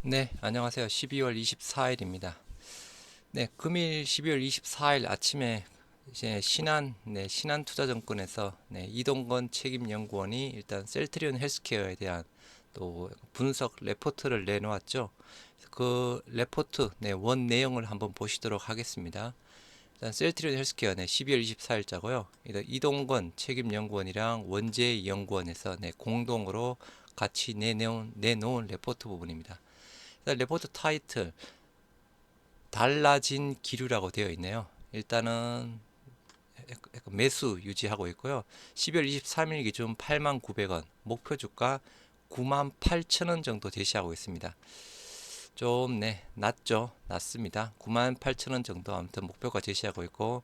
네, 안녕하세요. 12월 24일입니다. 네, 금일 12월 24일 아침에 이제 신한투자증권에서 이동건 책임연구원이 일단 셀트리온 헬스케어에 대한 또 분석 레포트를 내놓았죠. 그 레포트 원 내용을 한번 보시도록 하겠습니다. 일단 셀트리온 헬스케어 12월 24일자고요. 이동건 책임연구원이랑 원재 연구원에서 공동으로 같이 내놓은 레포트 부분입니다. 레포트 타이틀 달라진 기류라고 되어 있네요. 일단은 약간 매수 유지하고 있고요. 12월 23일 기준 89,000원, 목표 주가 98,000원 정도 제시하고 있습니다. 좀 낮죠. 낮습니다. 98,000원 정도 아무튼 목표가 제시하고 있고,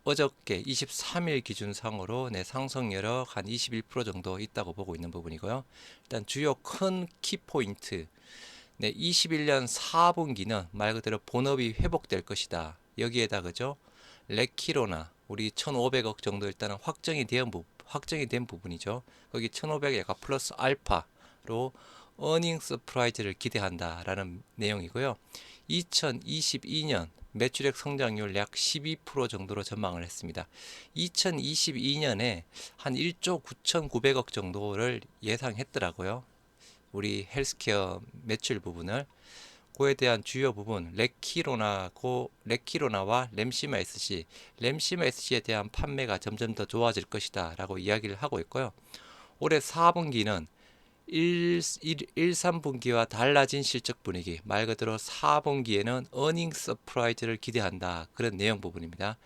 어저께 23일 기준상으로 상승 여력 한 21% 정도 있다고 보고 있는 부분이고요. 일단 주요 큰 키포인트, 21년 4분기는 말 그대로 본업이 회복될 것이다. 여기에다 그죠? 레키로나 우리 1,500억 정도 일단은 확정이 된 부분이죠. 거기 1,500억 약간 플러스 알파로 어닝 서프라이즈를 기대한다라는 내용이고요. 2022년 매출액 성장률 약 12% 정도로 전망을 했습니다. 2022년에 한 1조 9,900억 정도를 예상했더라고요. 우리 헬스케어 매출 부분을 그에 대한 주요 부분 레키로나와 램시마 SC 램시마 SC에 대한 판매가 점점 더 좋아질 것이다 라고 이야기를 하고 있고요. 올해 4분기는 3분기와 달라진 실적 분위기, 말 그대로 4분기에는 어닝 서프라이즈를 기대한다, 그런 내용 부분입니다.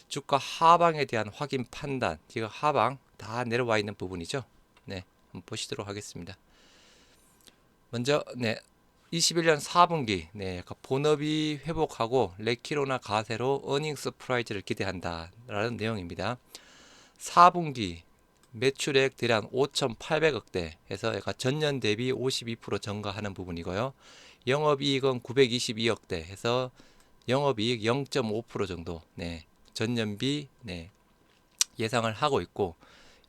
주가 하방에 대한 확인 판단, 지금 하방 다 내려와 있는 부분이죠. 네, 한번 보시도록 하겠습니다. 먼저 21년 4분기 약간 본업이 회복하고 레키로나 가세로 어닝 서프라이즈를 기대한다라는 내용입니다. 4분기 매출액 대략 5,800억대에서 약간 전년 대비 52% 증가하는 부분이고요. 영업이익은 922억대 해서 영업이익 0.5% 정도 전년비 예상을 하고 있고,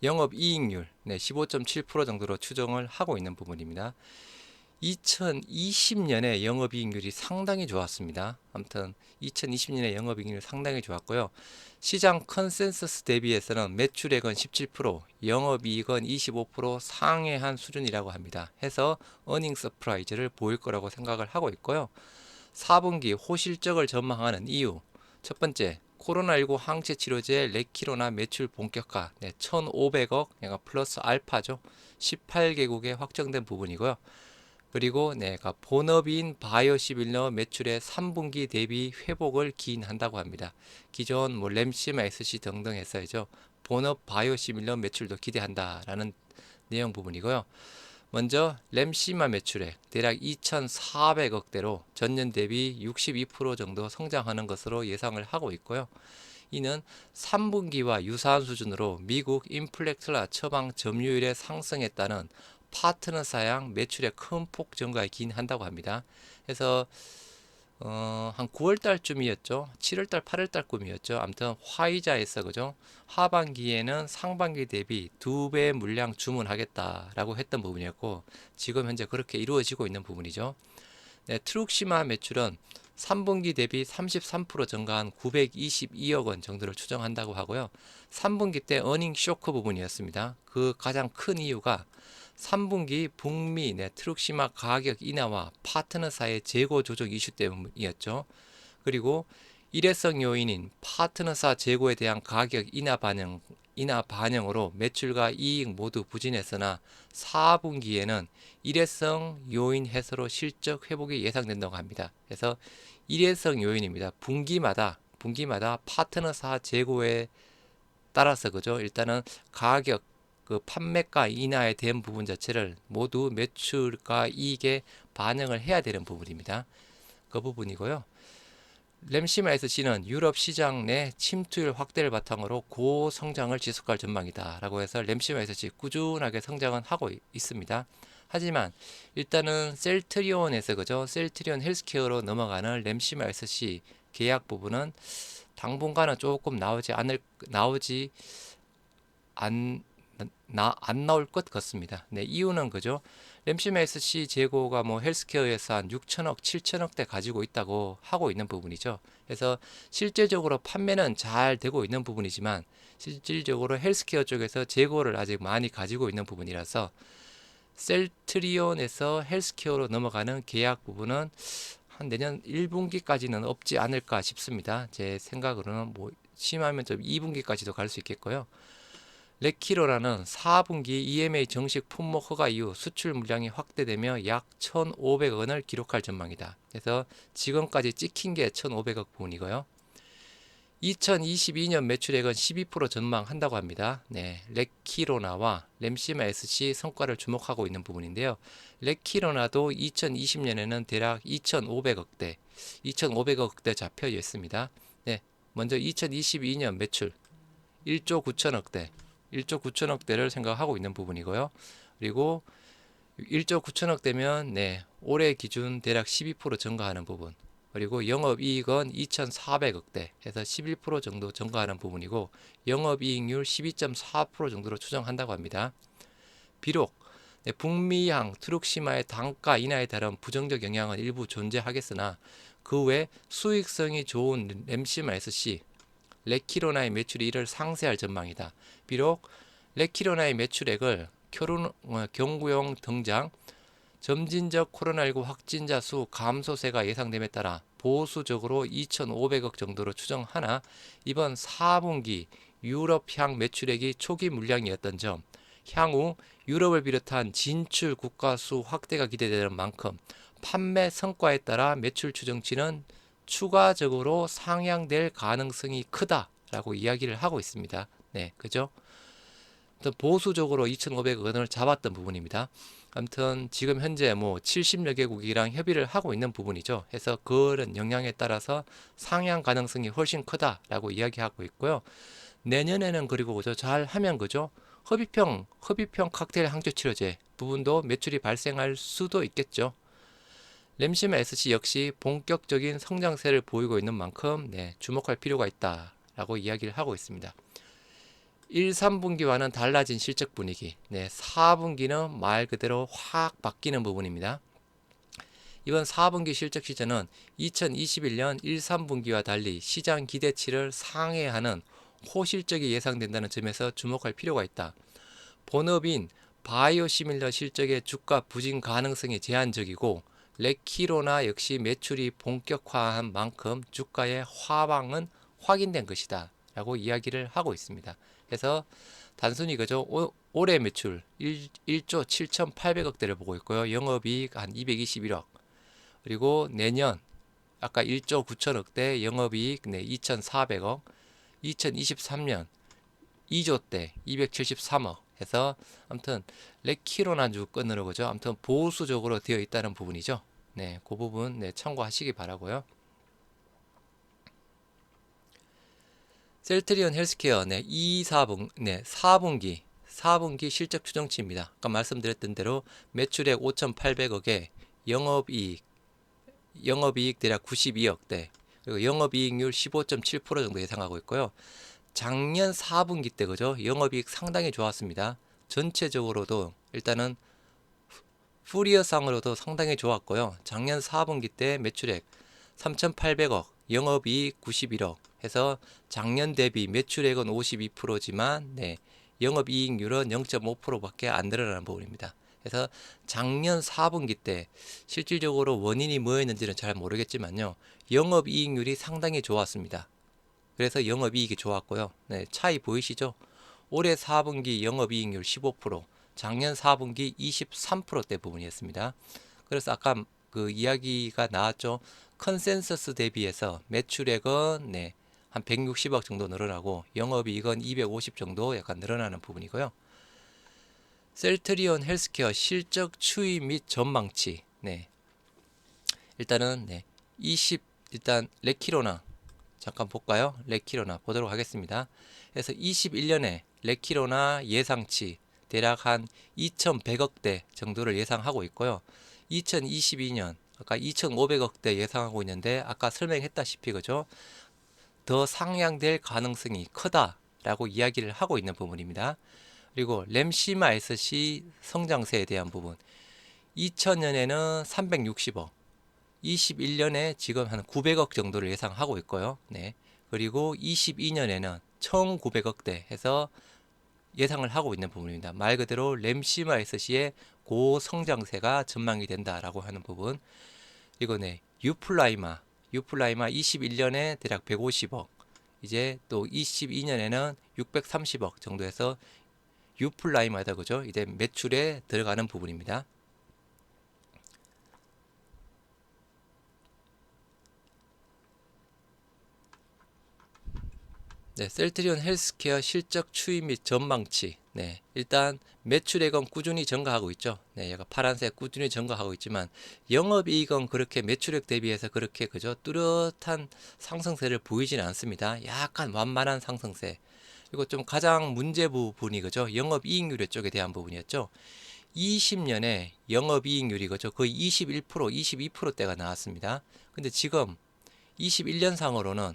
영업이익률 15.7% 정도로 추정을 하고 있는 부분입니다. 2020년에 영업이익률이 상당히 좋았습니다. 아무튼 2020년에 영업이익률이 상당히 좋았고요. 시장 컨센서스 대비해서는 매출액은 17%, 영업이익은 25% 상회한 수준이라고 합니다. 해서 어닝 서프라이즈를 보일 거라고 생각을 하고 있고요. 4분기 호실적을 전망하는 이유, 첫 번째, 코로나19 항체 치료제 레키로나 매출 본격화 1,500억 플러스 알파죠. 18개국에 확정된 부분이고요. 그리고 내가 본업인 바이오시밀러 매출의 3분기 대비 회복을 기인한다고 합니다. 기존 램시마 SC 등등 해서죠. 본업 바이오시밀러 매출도 기대한다라는 내용 부분이고요. 먼저 램시마 매출액 대략 2,400억대로 전년 대비 62% 정도 성장하는 것으로 예상을 하고 있고요. 이는 3분기와 유사한 수준으로 미국 인플렉틀라 처방 점유율의 상승에 따른 파트너 사양 매출의 큰 폭 증가에 기인한다고 합니다. 그래서 한 9월 달쯤이었죠. 7월 달, 8월 달 꿈이었죠. 아무튼 화이자에서 그죠? 하반기에는 상반기 대비 2배 물량 주문하겠다라고 했던 부분이었고, 지금 현재 그렇게 이루어지고 있는 부분이죠. 트룩시마 매출은 3분기 대비 33% 증가한 922억 원 정도를 추정한다고 하고요. 3분기 때 어닝 쇼크 부분이었습니다. 그 가장 큰 이유가 3분기 북미 트룩시마 가격 인하와 파트너사의 재고 조정 이슈 때문이었죠. 그리고 일회성 요인인 파트너사 재고에 대한 가격 인하 반영으로 매출과 이익 모두 부진했으나 4분기에는 일회성 요인 해소로 실적 회복이 예상된다고 합니다. 그래서 일회성 요인입니다. 분기마다 파트너사 재고에 따라서 그죠. 일단은 가격 그 판매가 인하에 대한 부분 자체를 모두 매출과 이익에 반영을 해야 되는 부분입니다. 그 부분이고요. 램시마 SC는 유럽 시장 내 침투율 확대를 바탕으로 고성장을 지속할 전망이다 라고 해서 램시마 SC 꾸준하게 성장은 하고 있습니다. 하지만 일단은 셀트리온에서 그죠, 셀트리온 헬스케어로 넘어가는 램시마 SC 계약 부분은 당분간은 조금 나오지 안 나올 것 같습니다. 네, 이유는 그죠? 램시마 SC 재고가 뭐 헬스케어에서 한 6천억, 7천억대 가지고 있다고 하고 있는 부분이죠. 그래서 실질적으로 판매는 잘 되고 있는 부분이지만 실질적으로 헬스케어 쪽에서 재고를 아직 많이 가지고 있는 부분이라서 셀트리온에서 헬스케어로 넘어가는 계약 부분은 한 내년 1분기까지는 없지 않을까 싶습니다. 제 생각으로는 뭐 심하면 좀 2분기까지도 갈 수 있겠고요. 레키로라는 4분기 EMA 정식 품목 허가 이후 수출 물량이 확대되며 약 1,500억 원을 기록할 전망이다. 그래서 지금까지 찍힌 게 1,500억 부분이고요. 2022년 매출액은 12% 전망한다고 합니다. 네, 레키로나와 램시마 SC 성과를 주목하고 있는 부분인데요. 레키로나도 2020년에는 대략 2,500억대, 2,500억대 잡혀 있습니다. 네, 먼저 2022년 매출 1조 9천억대, 1조 9천억대를 생각하고 있는 부분이고요. 그리고 1조 9천억대면 네, 올해 기준 대략 12% 증가하는 부분. 그리고 영업이익은 2,400억대 해서 11% 정도 증가하는 부분이고 영업이익률 12.4% 정도로 추정한다고 합니다. 비록 네, 북미향 트룩시마의 단가 인하에 따른 부정적 영향은 일부 존재하겠으나 그 외 수익성이 좋은 램시마 SC, 레키로나의 매출이 이를 상쇄할 전망이다. 비록 레키로나의 매출액을 경구용 등장, 점진적 코로나19 확진자 수 감소세가 예상됨에 따라 보수적으로 2,500억 정도로 추정하나 이번 4분기 유럽향 매출액이 초기 물량이었던 점, 향후 유럽을 비롯한 진출 국가 수 확대가 기대되는 만큼 판매 성과에 따라 매출 추정치는 추가적으로 상향될 가능성이 크다라고 이야기를 하고 있습니다. 네, 그죠? 보수적으로 2,500억 원을 잡았던 부분입니다. 아무튼 지금 현재 뭐 70여 개국이랑 협의를 하고 있는 부분이죠. 해서 그런 영향에 따라서 상향 가능성이 훨씬 크다라고 이야기하고 있고요. 내년에는 그리고 그죠, 잘 하면 그죠, 허비평 칵테일 항체 치료제 부분도 매출이 발생할 수도 있겠죠. 램시마 SC 역시 본격적인 성장세를 보이고 있는 만큼 네, 주목할 필요가 있다라고 이야기를 하고 있습니다. 1, 3분기와는 달라진 실적 분위기, 네, 4분기는 말 그대로 확 바뀌는 부분입니다. 이번 4분기 실적 시즌은 2021년 1, 3분기와 달리 시장 기대치를 상회하는 호실적이 예상된다는 점에서 주목할 필요가 있다. 본업인 바이오시밀러 실적의 주가 부진 가능성이 제한적이고 레키로나 역시 매출이 본격화한 만큼 주가의 하방은 확인된 것이다 라고 이야기를 하고 있습니다. 그래서 단순히 그죠, 올해 매출 1조 7,800억대를 보고 있고요. 영업이익 한 221억, 그리고 내년 아까 1조 9천억대 영업이익 네, 2,400억, 2023년 2조대 273억 해서 아무튼 레키로나 주권으로 그죠, 아무튼 보수적으로 되어 있다는 부분이죠. 네, 그 부분 네, 참고하시기 바라고요. 셀트리온 헬스케어 네, 4분기 실적 추정치입니다. 아까 말씀드렸던 대로 매출액 5,800억에 영업이익 대략 92억대, 그리고 영업이익률 15.7% 정도 예상하고 있고요. 작년 4분기 때 그죠, 영업이익 상당히 좋았습니다. 전체적으로도 일단은 풀이어상으로도 상당히 좋았고요. 작년 4분기 때 매출액 3,800억, 영업이익 91억 해서 작년 대비 매출액은 52%지만 네, 영업이익률은 0.5%밖에 안 늘어나는 부분입니다. 그래서 작년 4분기 때 실질적으로 원인이 뭐였는지는 잘 모르겠지만요, 영업이익률이 상당히 좋았습니다. 그래서 영업이익이 좋았고요. 네, 차이 보이시죠? 올해 4분기 영업이익률 15%, 작년 4분기 23%대 부분이었습니다. 그래서 아까 그 이야기가 나왔죠. 컨센서스 대비해서 매출액은 네, 한 160억 정도 늘어나고 영업이익은 250 정도 약간 늘어나는 부분이고요. 셀트리온 헬스케어 실적 추이 및 전망치. 네. 일단은 네. 일단 레키로나 잠깐 볼까요? 레키로나 보도록 하겠습니다. 그래서 21년에 레키로나 예상치 대략 한 2,100억대 정도를 예상하고 있고요. 2022년 아까 2,500억대 예상하고 있는데 아까 설명했다시피 그죠? 더 상향될 가능성이 크다라고 이야기를 하고 있는 부분입니다. 그리고 램시마 SC 성장세에 대한 부분. 2000년에는 360억, 21년에 지금 한 900억 정도를 예상하고 있고요. 네. 그리고 22년에는 1900억대 해서 예상을 하고 있는 부분입니다. 말 그대로 램시마 SC의 고성장세가 전망이 된다라고 하는 부분. 그리고 네, 유플라이마 21년에 대략 150억, 이제 또 22년에는 630억 정도에서 유플라이마다 그죠? 이제 매출에 들어가는 부분입니다. 네, 셀트리온 헬스케어 실적 추이 및 전망치. 네, 일단 매출액은 꾸준히 증가하고 있죠. 네, 얘가 파란색 꾸준히 증가하고 있지만 영업이익은 그렇게 매출액 대비해서 그렇게 그죠 뚜렷한 상승세를 보이지는 않습니다. 약간 완만한 상승세. 그리고 좀 가장 문제 부분이 그죠 영업이익률 쪽에 대한 부분이었죠. 20년에 영업이익률이 그죠 거의 21%, 22%대가 나왔습니다. 근데 지금 21년 상으로는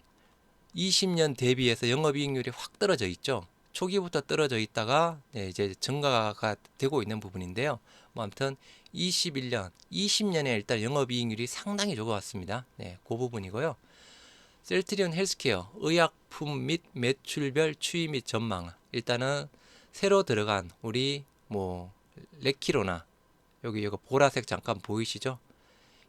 20년 대비해서 영업이익률이 확 떨어져 있죠. 초기부터 떨어져 있다가 네, 이제 증가가 되고 있는 부분인데요. 뭐 아무튼 21년, 20년에 일단 영업이익률이 상당히 좋았습니다. 네, 그 부분이고요. 셀트리온 헬스케어 의약품 및 매출별 추이 및 전망. 일단은 새로 들어간 우리 뭐 레키로나 여기 이거 보라색 잠깐 보이시죠?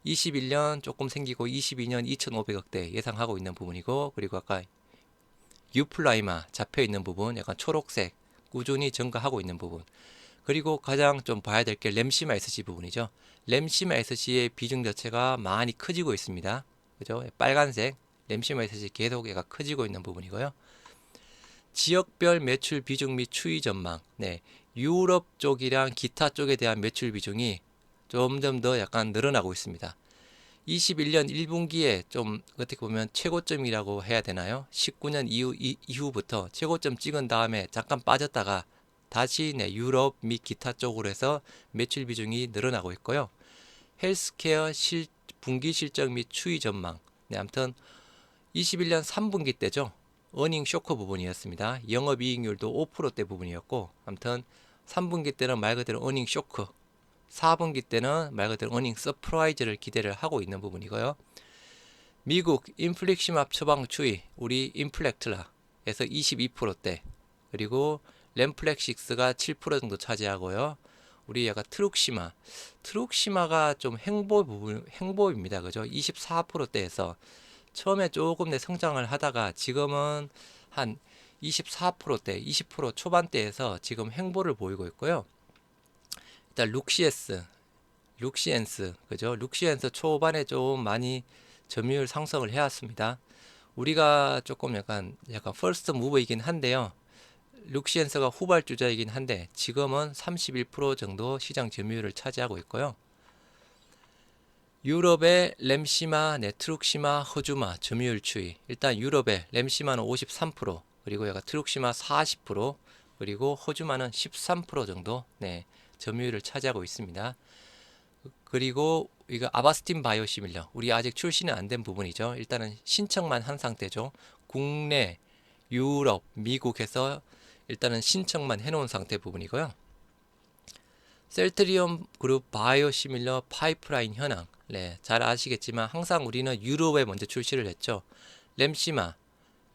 21년 조금 생기고 22년 2,500억대 예상하고 있는 부분이고, 그리고 아까 유플라이마 잡혀 있는 부분 약간 초록색 꾸준히 증가하고 있는 부분, 그리고 가장 좀 봐야 될 게 램시마 SC 부분이죠. 램시마 SC의 비중 자체가 많이 커지고 있습니다. 그죠? 빨간색 램시마 SC 계속 얘가 커지고 있는 부분이고요. 지역별 매출 비중 및 추이 전망. 네, 유럽 쪽이랑 기타 쪽에 대한 매출 비중이 점점 더 약간 늘어나고 있습니다. 21년 1분기에 좀 어떻게 보면 최고점이라고 해야 되나요? 19년 이후부터 최고점 찍은 다음에 잠깐 빠졌다가 다시 네, 유럽 및 기타 쪽으로 해서 매출 비중이 늘어나고 있고요. 헬스케어 분기 실적 및 추이 전망. 네, 아무튼 21년 3분기 때죠. 어닝 쇼크 부분이었습니다. 영업이익률도 5%대 부분이었고, 아무튼 3분기 때는 말 그대로 어닝 쇼크, 4분기 때는 말 그대로 어닝 서프라이즈를 기대를 하고 있는 부분이고요. 미국 인플렉시맙 처방 추이, 우리 인플렉트라에서 22%대, 그리고 램플렉식스가 7% 정도 차지하고요. 우리 약간 트룩시마가 좀 행보입니다. 그죠? 24%대에서 처음에 조금 내 성장을 하다가 지금은 한 24%대, 20% 초반대에서 지금 행보를 보이고 있고요. 일단 룩시엔스, 그죠? 룩시엔스 초반에 좀 많이 점유율 상승을 해왔습니다. 우리가 조금 약간 퍼스트 무브이긴 한데요. 룩시엔스가 후발주자이긴 한데 지금은 31% 정도 시장 점유율을 차지하고 있고요. 유럽의 램시마, 트룩시마, 허주마 점유율 추이. 일단 유럽의 램시마는 53%, 그리고 약간 트룩시마 40%, 그리고 허주마는 13% 정도 네, 점유율을 차지하고 있습니다. 그리고 이거 아바스틴 바이오시밀러, 우리 아직 출시는 안 된 부분이죠. 일단은 신청만 한 상태죠. 국내, 유럽, 미국에서 일단은 신청만 해놓은 상태 부분이고요. 셀트리온 그룹 바이오시밀러 파이프라인 현황. 네, 잘 아시겠지만 항상 우리는 유럽에 먼저 출시를 했죠. 램시마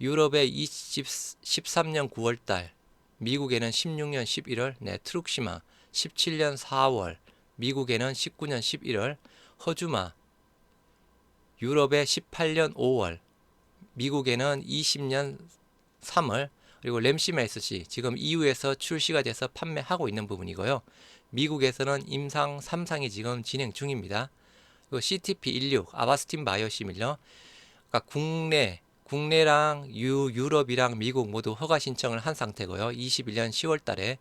유럽에 13년 9월달, 미국에는 16년 11월, 네, 트룩시마 17년 4월, 미국에는 19년 11월, 허주마 유럽에 18년 5월, 미국에는 20년 3월, 그리고 램시마 SC 지금 EU에서 출시가 돼서 판매하고 있는 부분이고요. 미국에서는 임상 3상이 지금 진행 중입니다. 그리고 CTP16 아바스틴 바이오시밀러, 그러니까 국내랑 유럽이랑 미국 모두 허가 신청을 한 상태고요. 21년 10월 달에.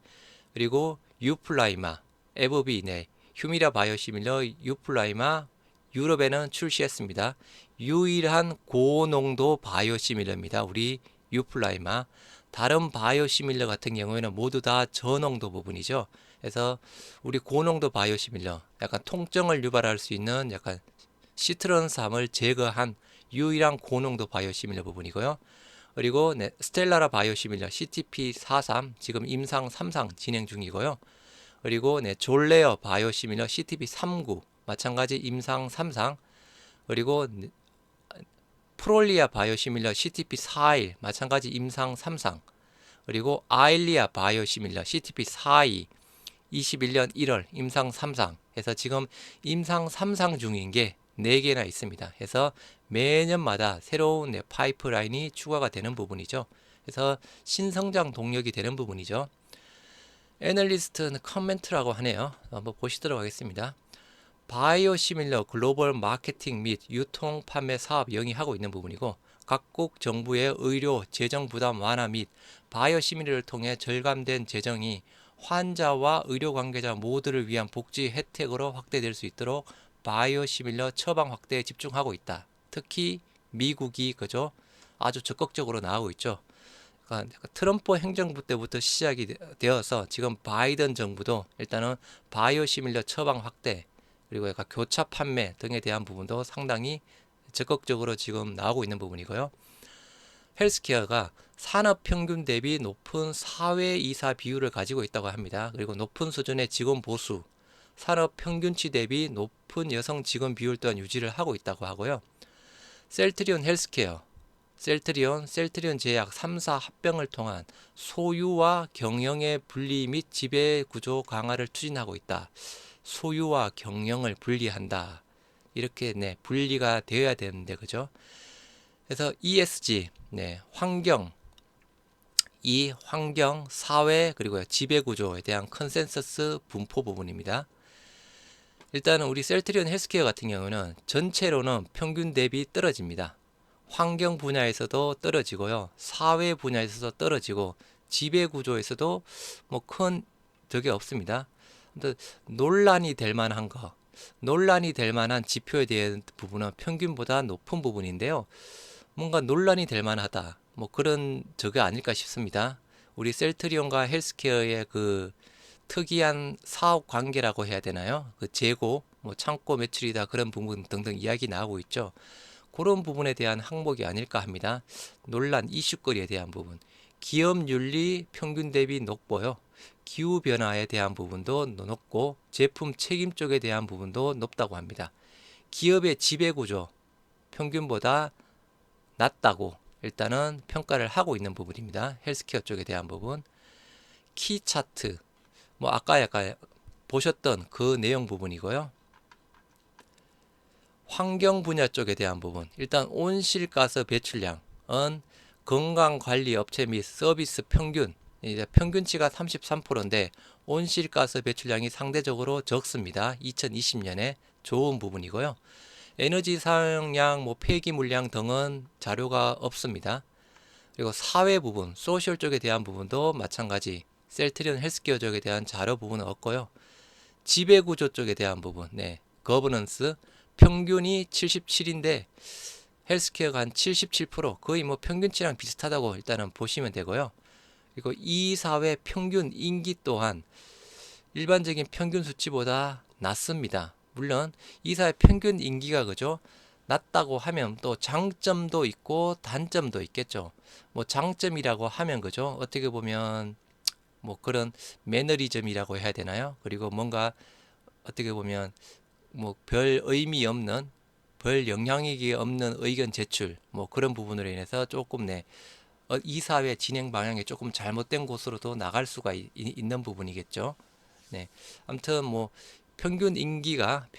그리고 유플라이마 에버비 네, 휴미라 바이오시밀러 유플라이마 유럽에는 출시했습니다. 유일한 고농도 바이오시밀러입니다. 우리 유플라이마. 다른 바이오시밀러 같은 경우에는 모두 다 저농도 부분이죠. 그래서 우리 고농도 바이오시밀러, 약간 통증을 유발할 수 있는 약간 시트런삼을 제거한 유일한 고농도 바이오시밀러 부분이고요. 그리고 네, 스텔라라 바이오시밀러 CTP43 지금 임상 3상 진행 중이고요. 그리고 네, 졸레어 바이오시밀러 CTP39 마찬가지 임상 3상. 그리고 네, 프롤리아 바이오시밀러 CTP41 마찬가지 임상 3상. 그리고 아일리아 바이오시밀러 CTP42 21년 1월 임상 3상 해서 지금 임상 3상 중인 게 4개나 있습니다. 해서 매년마다 새로운 파이프라인이 추가가 되는 부분이죠. 그래서 신성장 동력이 되는 부분이죠. 애널리스트는 커멘트라고 하네요. 한번 보시도록 하겠습니다. 바이오시밀러 글로벌 마케팅 및 유통 판매 사업 영위하고 있는 부분이고 각국 정부의 의료 재정 부담 완화 및 바이오시밀러를 통해 절감된 재정이 환자와 의료 관계자 모두를 위한 복지 혜택으로 확대될 수 있도록 바이오시밀러 처방 확대에 집중하고 있다. 특히 미국이 그죠? 아주 적극적으로 나오고 있죠. 그러니까 트럼프 행정부 때부터 시작이 되어서 지금 바이든 정부도 일단은 바이오시밀러 처방 확대 그리고 약간 교차 판매 등에 대한 부분도 상당히 적극적으로 지금 나오고 있는 부분이고요. 헬스케어가 산업 평균 대비 높은 사회 이사 비율을 가지고 있다고 합니다. 그리고 높은 수준의 직원 보수, 산업 평균치 대비 높은 여성 직원 비율 또한 유지를 하고 있다고 하고요. 셀트리온 헬스케어, 셀트리온 제약 3사 합병을 통한 소유와 경영의 분리 및 지배 구조 강화를 추진하고 있다. 소유와 경영을 분리한다. 이렇게 네, 분리가 되어야 되는데 그죠? 그래서 ESG, 네, 환경, 사회 그리고 지배 구조에 대한 컨센서스 분포 부분입니다. 일단은 우리 셀트리온 헬스케어 같은 경우는 전체로는 평균 대비 떨어집니다. 환경 분야에서도 떨어지고요. 사회 분야에서도 떨어지고 지배 구조에서도 뭐 큰 적이 없습니다. 논란이 될 만한 거, 논란이 될 만한 지표에 대한 부분은 평균보다 높은 부분인데요. 뭔가 논란이 될 만하다. 뭐 그런 적이 아닐까 싶습니다. 우리 셀트리온과 헬스케어의 그 특이한 사업 관계라고 해야 되나요? 그 재고, 뭐 창고 매출이다 그런 부분 등등 이야기 나오고 있죠. 그런 부분에 대한 항목이 아닐까 합니다. 논란 이슈거리에 대한 부분. 기업 윤리 평균 대비 높고요. 기후 변화에 대한 부분도 높고 제품 책임 쪽에 대한 부분도 높다고 합니다. 기업의 지배 구조 평균보다 낮다고 일단은 평가를 하고 있는 부분입니다. 헬스케어 쪽에 대한 부분. 키 차트 뭐 아까 약간 보셨던 그 내용 부분이고요. 환경 분야 쪽에 대한 부분. 일단 온실가스 배출량은 건강관리 업체 및 서비스 평균 이제 평균치가 33%인데 온실가스 배출량이 상대적으로 적습니다. 2020년에 좋은 부분이고요. 에너지 사용량, 뭐 폐기 물량 등은 자료가 없습니다. 그리고 사회 부분, 소셜 쪽에 대한 부분도 마찬가지 셀트리온 헬스케어 쪽에 대한 자료 부분은 없고요. 지배 구조 쪽에 대한 부분, 네, 거버넌스 평균이 77인데 헬스케어가 한 77% 거의 뭐 평균치랑 비슷하다고 일단은 보시면 되고요. 그리고 이 사회 평균 임기 또한 일반적인 평균 수치보다 낮습니다. 물론 이 사회 평균 임기가 그죠? 낮다고 하면 또 장점도 있고 단점도 있겠죠. 뭐 장점이라고 하면 그죠? 어떻게 보면 뭐 그런 매너리즘이라고 해야 되나요? 그리고 뭔가 어떻게 보면 뭐 별 의미 없는 별 영향력이 없는 의견 제출 뭐 그런 부분으로 인해서 조금 이 사회 진행 방향이 조금 잘못된 곳으로도 나갈 수가 있는 부분이겠죠. 네. 아무튼 뭐 평균 임기가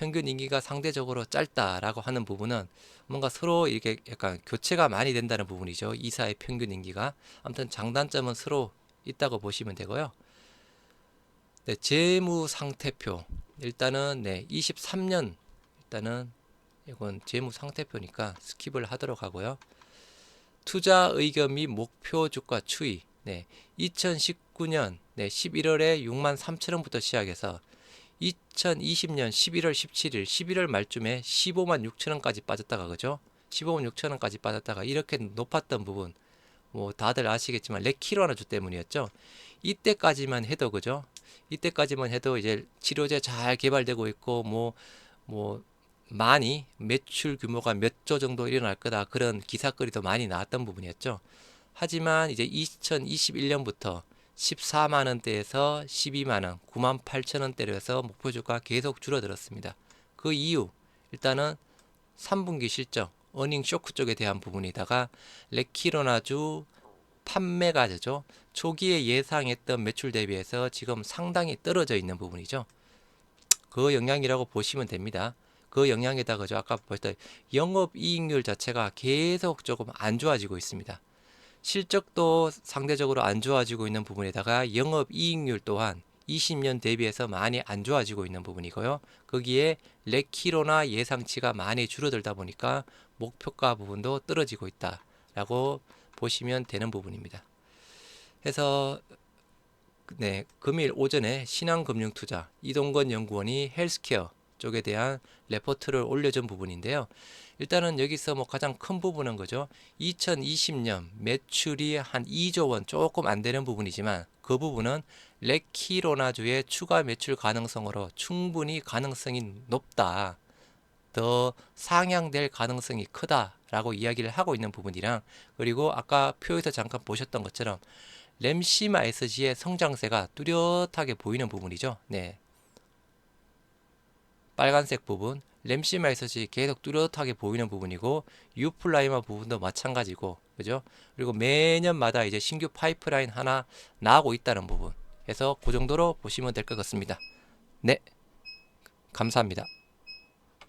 상대적으로 짧다라고 하는 부분은 뭔가 서로 이렇게 약간 교체가 많이 된다는 부분이죠. 이사의 평균 임기가. 아무튼 장단점은 서로 있다고 보시면 되고요. 네, 재무 상태표. 일단은 23년 일단은 이건 재무 상태표니까 스킵을 하도록 하고요. 투자 의견 및 목표 주가 추이. 2019년 11월에 6만 3천 원부터 시작해서 2020년 11월 17일, 11월 말쯤에 15만 6천 원까지 빠졌다가 그죠? 15만 6천 원까지 빠졌다가 이렇게 높았던 부분 뭐 다들 아시겠지만 레키로나주 때문이었죠. 이때까지만 해도 그죠? 이때까지만 해도 이제 치료제 잘 개발되고 있고 뭐 많이 매출 규모가 몇 조 정도 일어날 거다 그런 기사거리도 많이 나왔던 부분이었죠. 하지만 이제 2021년부터 14만 원대에서 12만 원, 9만 8천 원대로 해서 목표 주가 계속 줄어들었습니다. 그 이유 일단은 3분기 실적, 어닝 쇼크 쪽에 대한 부분이다가 레키로나주 판매가죠. 초기에 예상했던 매출 대비해서 지금 상당히 떨어져 있는 부분이죠. 그 영향이라고 보시면 됩니다. 그 영향에다가 아까 보셨던 영업이익률 자체가 계속 조금 안 좋아지고 있습니다. 실적도 상대적으로 안 좋아지고 있는 부분에다가 영업이익률 또한 20년 대비해서 많이 안 좋아지고 있는 부분이고요. 거기에 레키로나 예상치가 많이 줄어들다 보니까 목표가 부분도 떨어지고 있다라고 보시면 되는 부분입니다. 그래서 네, 금일 오전에 신한금융투자 이동건 연구원이 헬스케어 쪽에 대한 레포트를 올려준 부분인데요. 일단은 여기서 뭐 가장 큰 부분은 거죠. 2020년 매출이 한 2조 원 조금 안 되는 부분이지만 그 부분은 레키로나주의 추가 매출 가능성으로 충분히 가능성이 높다. 더 상향될 가능성이 크다라고 이야기를 하고 있는 부분이랑 그리고 아까 표에서 잠깐 보셨던 것처럼 램시마 SG의 성장세가 뚜렷하게 보이는 부분이죠. 네. 빨간색 부분 램시마 SG 계속 뚜렷하게 보이는 부분이고 유플라이마 부분도 마찬가지고 그죠? 그리고 매년마다 이제 신규 파이프라인 하나 나오고 있다는 부분. 해서 그 정도로 보시면 될 것 같습니다. 네. 감사합니다.